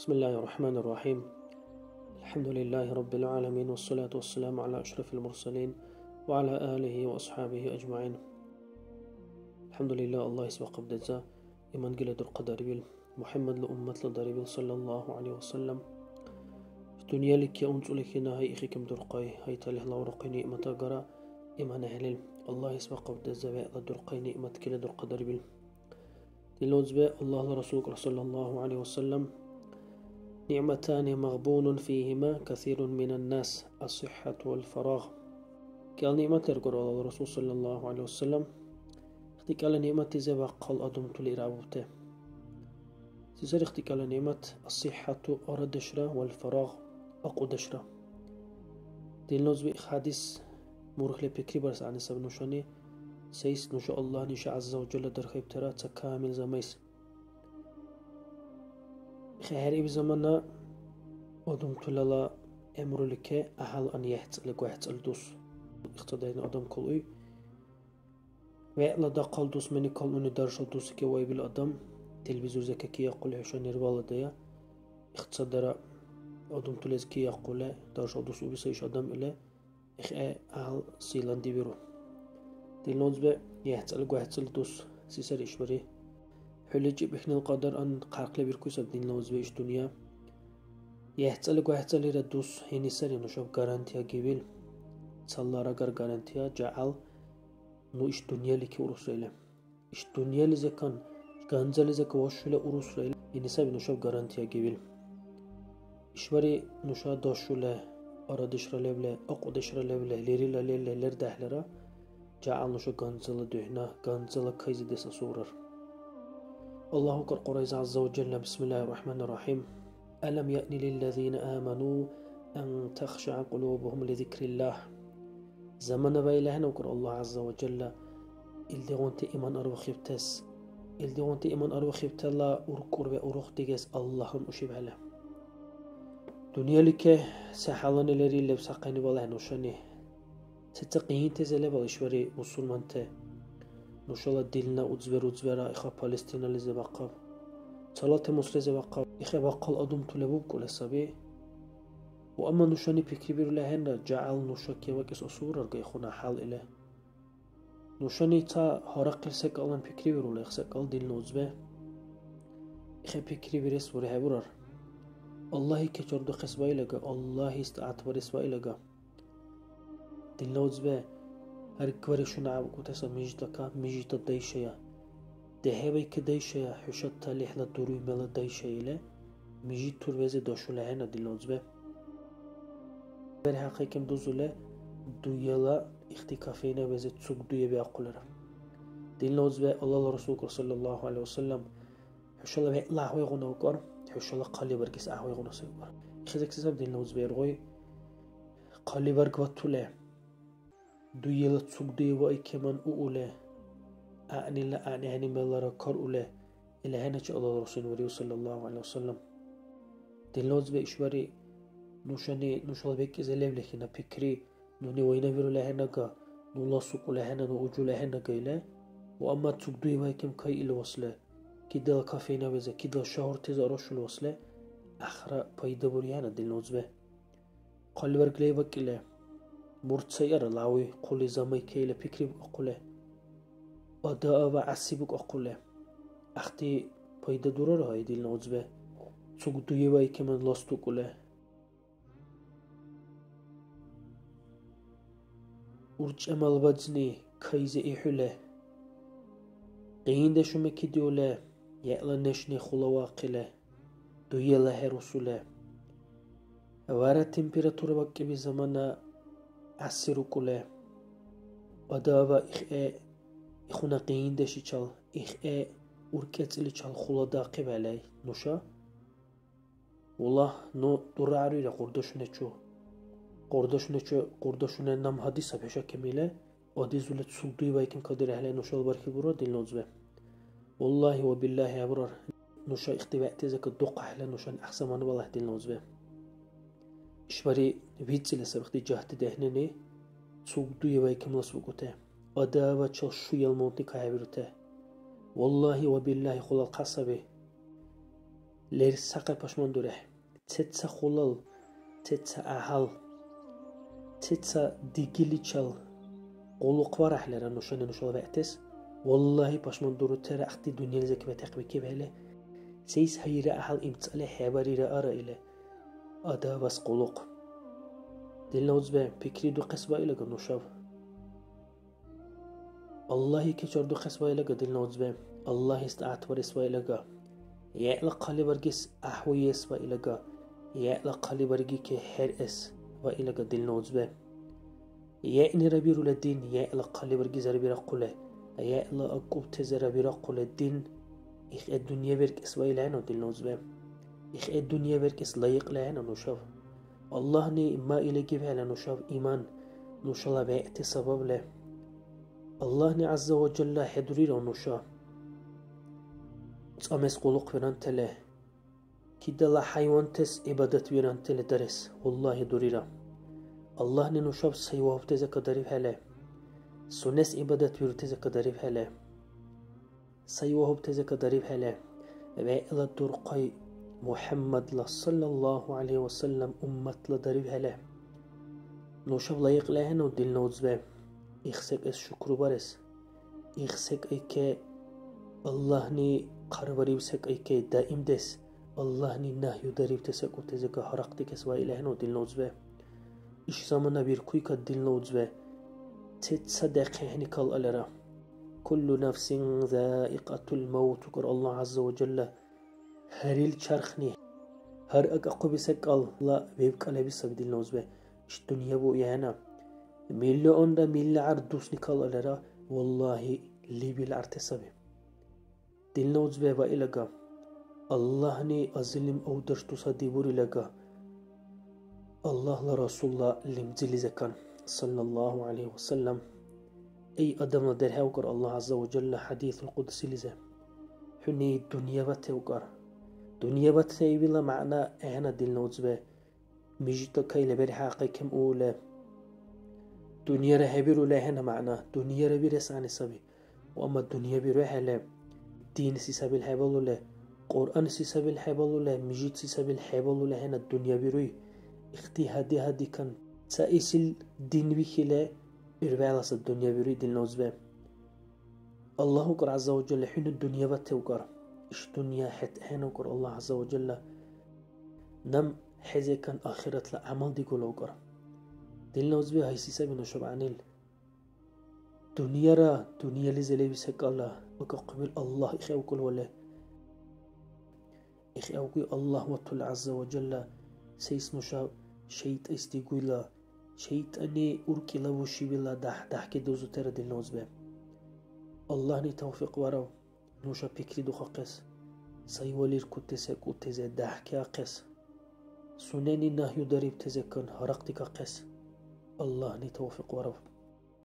بسم الله الرحمن الرحيم. الحمد لله رب العالمين، والصلاة والسلام على أشرف المرسلين وعلى آله وأصحابه أجمعين. الحمد لله الله يسوى قبضة إيمان قلة القدر بيل محمد لأمة لدربيل صلى الله عليه وسلم. الدنيا لك يا أنت لك هاي إخي كم درقاي هاي تله الله ورقي نعمة قرا إيمان أهلل الله يسوى قبضة زباء لدرقاي نعمة كلا درقدر بيل دلوزباء الله لرسولك صلى الله عليه وسلم. نعمتان مغبون فيهما كثير من الناس، الصحة والفراغ. قال نعمة يرقر الله الرسول صلى الله عليه وسلم اختك على نعمة زبا قال أدمت لإرعبوته سيسر اختك على نعمة الصحة أردشرة والفراغ أقودشرة. دين لوز بحديث مورخ لبكري برس عن سبب نشاني سيس نشاء الله نشاء عز وجل در خيب ترى تكامل زميس خير بزماننا أدمت للا أمر لك أهل أن يحتلق ويحتل اقتدينا أدم كلوي وعلا دا قال دوس مني قال أني درشل دوس كي وايب الأدم تلفزيون زكا كي يقول عشان يربال ديا اقتصدر أدم تلز كي يقول درشل دوس وبيسيش أدم إلا أهل سيلان دي بيرو دلونز بي يحتلق ويحتل دوس سيسر إشبري حلجي بحنا القدر أن قارق لبيركوس الدين لونز بي إش دنيا يحتلق ويحتل دوس هيني سري نشوف غارانتيا جيبيل صلى رجال غارانتيا جعل نو إش دنيا لكي أرسله إش دنيا لزكان غانزا لزك وشله أرسله إنسان نشوف غارانتيا جيبيل إشوري نشا داشله أرادشر لبله أقدشر لبله ليري لله لرده لرا جعل نشا غانزا لدهنا غانزا لكيز دس سورر. الله قريز عز وجل. بسم الله الرحمن الرحيم. ألم يأن للذين آمنوا أن تخشع قلوبهم لذكر الله. زمن بيلهنا وقر الله عز وجل إلدي غنت إيمان أروخ يبتس إلدي غنت إيمان أروخ يبتلا أركور بأروخ ديجس اللهم أشبه له دنيا لك سحلان لري اللي بساقيني بالله نوشاني ستقين تزلي بالإشوري مسلمان ته نوشالا دلنا أزبرا إخا فلسطين اللي زبقب صلاة مسلم زبقب إخا بقال أدم تلبوب كل سبي وأما نشاني بكري بيرو لهنا جعل نشاكي وكس أصور أرقى يخونا حال إله نشاني تا هرقل سكالان بكري بيرو ليخ سكال دين نوزبه إخي بكري بيرس وريه برر الله كجرد قسباي لغا الله استعات ورسباي لغا دين نوزبه هرقوري شنا عبقو تسا مجيطة دايشيا دهبي كدايشيا حشتا لحلا دوروي ملا دايشيا إله مجيط تروزي داشو لهنا دين نوزبه برحقي كم دوزوله دويلا اختكافينا وزي تسوق دوية بأقولنا دين لوزبه الله رسول صلى الله عليه وسلم حشالة بي الله ويغونا وقار حشالة قالي برقس أهوي غونا سيقار إخذك سيساب دين لوزبه يرغوي قالي برق وطوله دويلا تسوق دوية وإي كمان أوله أعني لا أعني هني ملارا كار أوله إلا هنا الله رسول صلى الله عليه وسلم دين لوزبه إشواري نوشال بيكي زليب لكينا بكري نوني وينا بيرو لهنا قا نولا سوقو لهنا نوجو لهنا قيلا وأما تسوقدوي بايكم كاي إلا وصله كده الكافينا بزا كده شهر تيزا روشو الوصله أخرى بايدا بريانا دل نوزبه قال برق لي بكيلا مرد سيارة لاوي قولي زامي كيلا بكري بقوله أداء وعسي بك أقوله أختي بايدا دورار هاي دل نوزبه تسوقدوي بايكي من لاستو قوله ورج أمال بجني كيزي إحوله قين دشو مكيدوله يألا نشني خلا واقله دويلا هرسوله وارا تمبيراتور باكي بزمانا عسيرو كله ودابا إخونا قين دشي چال وركت اللي چال خلا داقب علي نوشا والله نو دور عروي لقردشو نچو قردشونه نام حدیث بهشا کمیله آدیزولت سودی بايكم قدر أهله نشال بركي برا دين لوزبه والله وبالله يا برر نشا اختباء تزك الدق أهله نشان أحسن من والله دين لوزبه إشباري فيتسي لسبق دي جهت دهنني سودي بايكم لسبقته أدابا تشال شوية المنطقة عبرته والله وبالله خلال قصبه لير ساقي باشمان دوره تتسا خلال تتسا أهل تتسا ديجيليتشال قولق ورح لرا نوشان نوشال بأتس والله باشمان دورو ترى أختي دنيا لزك بتقبي كبهله سيس هيرا أهل إمتسأله حباري را أرى إله أدا بس قولق دلنا وزبه بكري دو قصبة إلى نوشاف الله كيشور دو قصبة إلى دلنا وزبه الله استعت ورسوا إلى يعلق قلب برجس أحوي يسوا إلى يعلق قلب برجي كحرس وإلى دلنا وزبه يعني ربي رول الدين يعلق قلب برجس ربي رقله يعلق أقوب تزر ربي رقل الدين إخ الدنيا برجس وإلى عنو دلنا وزبه إخ الدنيا برجس لايق لعنو نوشاف الله ني ما إلى جبه لنوشاف إيمان نوشلا بيأت سبب له الله ني عز وجل حضري نوشا تأمس قلق ورانتله كده لا حيوان تس إبادة ورانتله درس والله دريرا الله ني نوشاف سيوه تزك دريب هلا سنس إبادة ورتزك دريب هلا سيوه تزك دريب هلا وإلى درقي محمد صلى الله عليه وسلم أمت لدريب هلا نوشاف لايق لهن ودل نوزبه إخسك إس شكر بارس إخسك إيكي الله ني قربري بسك إيكي دائم دس الله ني نهيو دريب تسك وتزك حرقتك سواء لهن ودل نوزبه إش زمان بيركوي كدل نوزبه تتصدق هني كال ألرا كل نفس ذائقة الموت وكر الله عز وجل هريل شرخني هر أقوى بسك الله بيبك على بسك دل نوزبه إش دنيا بو يانا مليون دا ملي عردوس نكال ألرا والله لي بالعرتسبه دل نوزبه با إلغا الله ني أظلم أو درشتو صديبور إلغا الله لرسول الله لمزل زكان صلى الله عليه وسلم أي أدم درها وقر الله عز وجل حديث القدس لزه حني الدنيا بتوقر دنيا بتسيبلا معنا أنا دل نوزبه مجتا كي لبري حاقي كم أولى دنيا رهبيرو لهنا معنا دنيا ربيرس عن سبي وأما الدنيا بيروح له دين سيساب الحبل له قرآن سيساب الحبل له مجيد سيساب الحبل له هنا الدنيا بيروي اختي هدي كان سائسل دين بخلا إربالاس الدنيا بيروي دين نوزبه الله قر عز وجل حين الدنيا بتوقر إيش دنيا حت هنا قر الله عز وجل نم حزي كان آخرت لعمل دي قولوا قر دل نوزبه هاي سيسابي نشب عنيل دنيا لزلي بسك الله وقبل الله إخي أوكل ولا إخي أوكي الله وطل عز وجل سيس نشاب شيط استيقولا شيط أني أركي لوشي بالله دح كدوزو ترى دل نوزبه الله ني توفيق وراو نوشا بكري دو قس سيولير كتسك وتزي دح كاقس سناني نهيو دريب تزكن هرقتك قس الله ني توفيق وراو